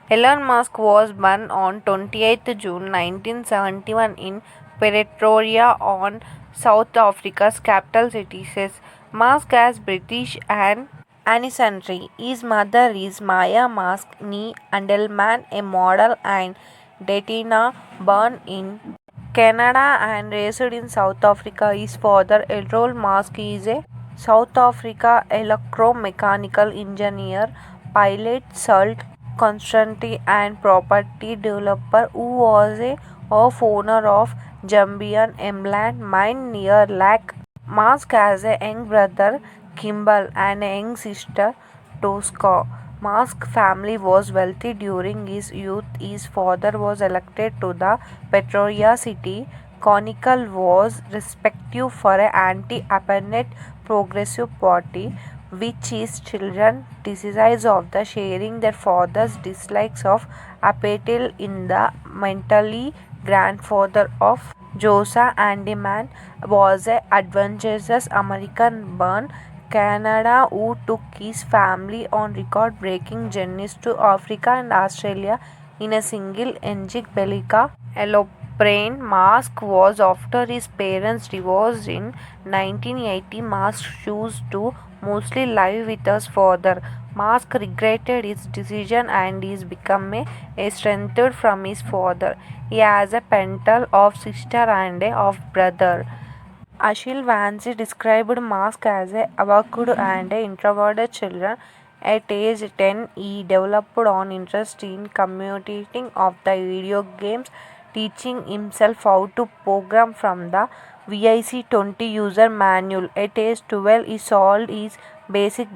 Elon Musk was born on 28th June 1971 in Pretoria on South Africa's capital city. Says Musk has British and ancestry. His mother is Maya Musk nee Andelman, a model, and Detina, born in Canada and raised in South Africa. His father, Elon Musk, is a South Africa electromechanical engineer, pilot, salt consultant, and property developer who was a of owner of Jambian Emland mine near Lake. Musk has a young brother, Kimball, and a young sister, Tosca. Musk's family was wealthy during his youth. His father was elected to the Pretoria City Council was respective for an anti-apartheid progressive party, which his children criticized of the sharing their father's dislikes of apartheid in the mentally grandfather of Josa Andyman was an adventurous American born Canada who took his family on record-breaking journeys to Africa and Australia in a single-engine Belica aeroplane. Musk was after his parents divorced in 1980. Musk chose to mostly live with his father. Musk regretted his decision and is become estranged from his father. He has a parental of sister and a of brother. Ashil Vance described Musk as a awkward and introverted children. At age 10, he developed an interest in communicating of the video games, teaching himself how to program from the VIC-20 user manual. At age 12, he sold his basic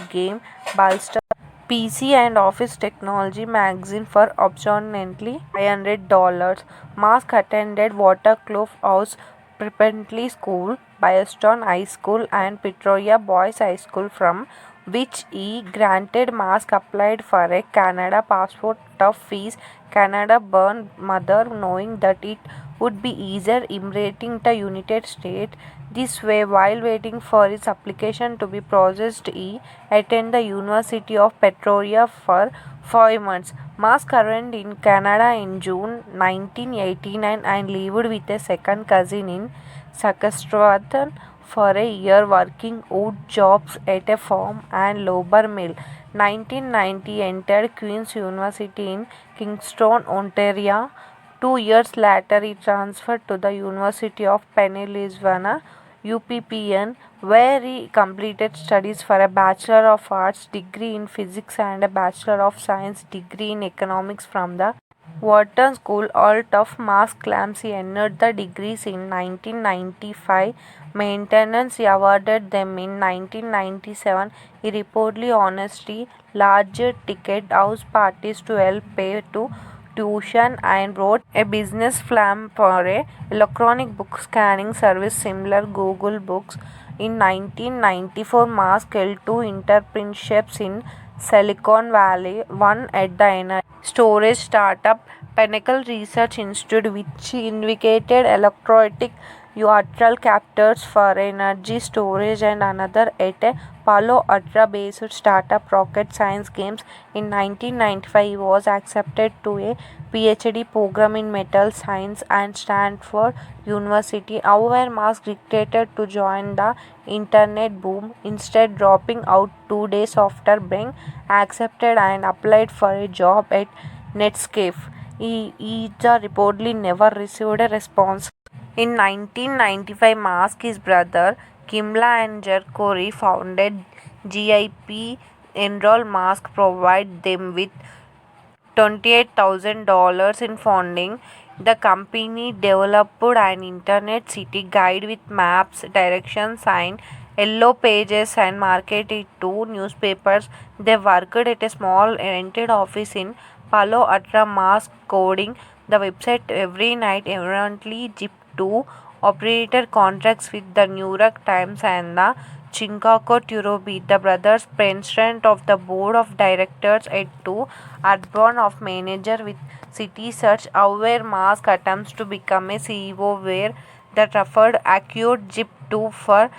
game bolster PC and Office Technology magazine for approximately $500. Musk attended Waterkloof House Preparatory School, Boston High School, and Pretoria Boys High School, from which he granted. Musk applied for a Canada passport of his Canada-born mother, knowing that it would be easier immigrating to United States this way. While waiting for his application to be processed, he attended the University of Pretoria for 5 months. Musk arrived in Canada in June 1989 and lived with a second cousin in Saskatchewan for a year, working odd jobs at a farm and lumber mill. 1990 entered Queen's University in Kingston, Ontario. 2 years later, he transferred to the University of Pennsylvania (UPPN), where he completed studies for a Bachelor of Arts degree in Physics and a Bachelor of Science degree in Economics from the Wharton School of Mass Claims. He earned the degrees in 1995. Maintenance he awarded them in 1997. He reportedly honestly large ticket house parties to help pay to tuition and wrote a business plan for a electronic book scanning service similar Google Books. In 1994, Musk held two internships in Silicon Valley, one at the energy storage startup Pinnacle Research Institute, which investigated electrolytic neutral captors for energy storage, and another at a Palo Alto-based startup Rocket Science Games. In 1995, he was accepted to a PhD program in metal science at Stanford University. However, Musk regretted to join the internet boom, instead dropping out 2 days after being accepted and applied for a job at Netscape. He reportedly never received a response. In 1995, Musk, his brother Kimla, and Jerkory founded GIP. Enroll Musk provided them with $28,000 in funding. The company developed an internet city guide with maps, directions, and yellow pages and marketed it to newspapers. They worked at a small rented office in Palo Alto. Musk coding the website every night. Evidently, Zip2 operated contracts with the New York Times and the Chicago Tribune. The brothers, president of the board of directors at 2, Urban of manager with City Search. However, Musk attempts to become a CEO where the Trafford acquired Zip2 for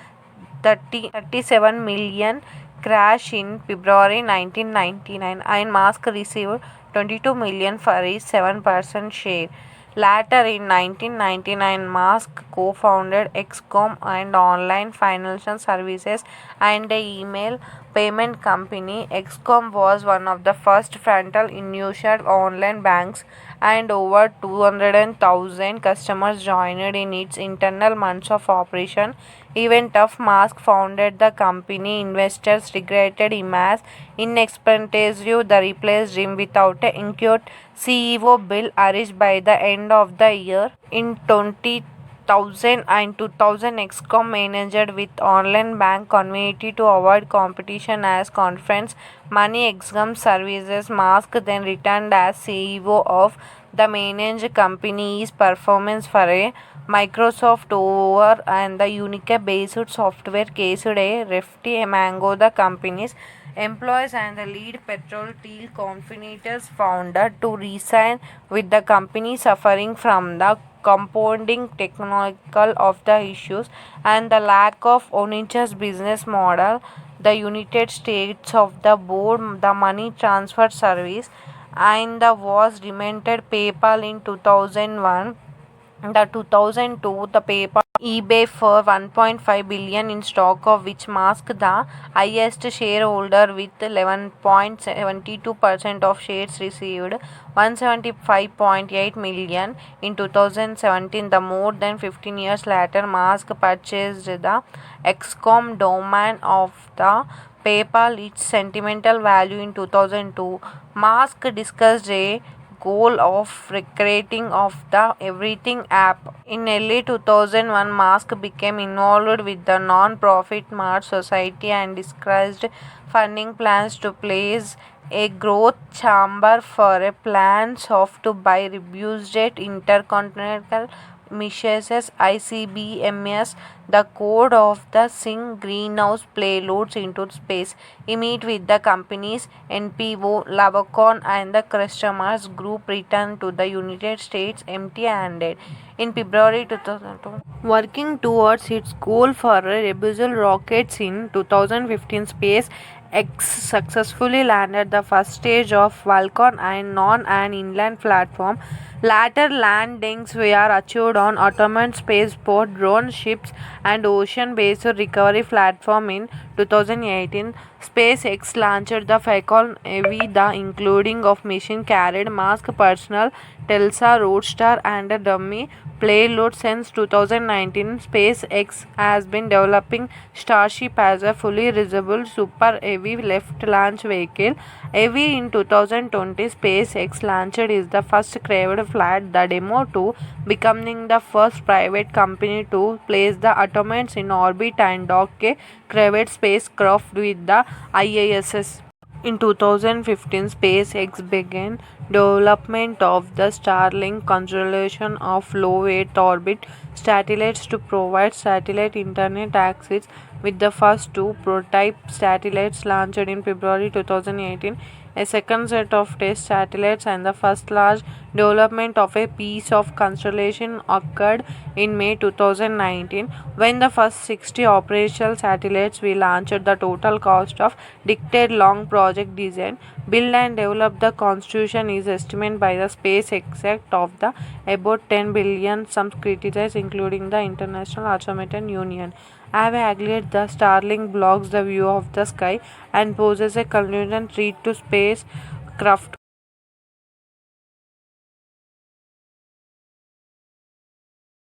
37 million crash in February 1999, and Musk received $22 million for his 7% share. Later in 1999, Musk co-founded XCOM and online financial services and the email payment company. XCOM was one of the first frontal initial online banks, and over 200,000 customers joined in its internal months of operation. Even tough Musk founded the company, investors regretted him as inexpensive. They replaced him without a incumbent CEO Bill Arish by the end of the year. In 20,000 and 2000, XCOM managed with online bank community to avoid competition as conference money XCOM services. Musk then returned as CEO of the managed company's performance for a Microsoft over and the Unica-based software cased a Refty Mango. The company's employees and the lead petrol teal confidentors found to resign, with the company suffering from the compounding technical of the issues and the lack of Onicha's business model. The United States of the board, the money transfer service, and the was demented PayPal in 2001. The 2002, the PayPal eBay for 1.5 billion in stock, of which Musk the highest shareholder with 11.72% of shares, received 175.8 million in 2017. The more than 15 years later, Musk purchased the XCOM domain of the PayPal, its sentimental value in 2002. Musk discussed a goal of recreating of the Everything app. In early 2001, Musk became involved with the non-profit Mars Society and discussed funding plans to place a growth chamber for a plans of to buy reduced intercontinental missions ICBMs, the code of the sink greenhouse payloads into space. He met with the company's NPO, Lavacon, and the customers group returned to the United States empty-handed in February 2002. Working towards its goal for reusable rockets in 2015, SpaceX successfully landed the first stage of Falcon and on an inland platform. Later landings were achieved on automated spaceport, drone ships, and ocean-based recovery platform. In 2018, SpaceX launched the Falcon Heavy, the including of mission carried Musk personal Tesla Roadster and a dummy payload. Since 2019, SpaceX has been developing Starship as a fully reusable Super Heavy left launch vehicle. Heavy in 2020, SpaceX launched is the first crewed flight, the demo, to becoming the first private company to place the Atomics in orbit and dock a crewed spacecraft with the ISS. In 2015, SpaceX began development of the Starlink constellation of low-Earth orbit satellites to provide satellite internet access, with the first two prototype satellites launched in February 2018. A second set of test satellites and the first large development of a piece of constellation occurred in May 2019, when the first 60 operational satellites were launched. The total cost of decade-long project design, build and develop the constellation is estimated by the SpaceX of the about 10 billion. Some critics, including the International Astronomical Union, have argued the Starlink blocks the view of the sky and poses a concurrent threat to spacecraft.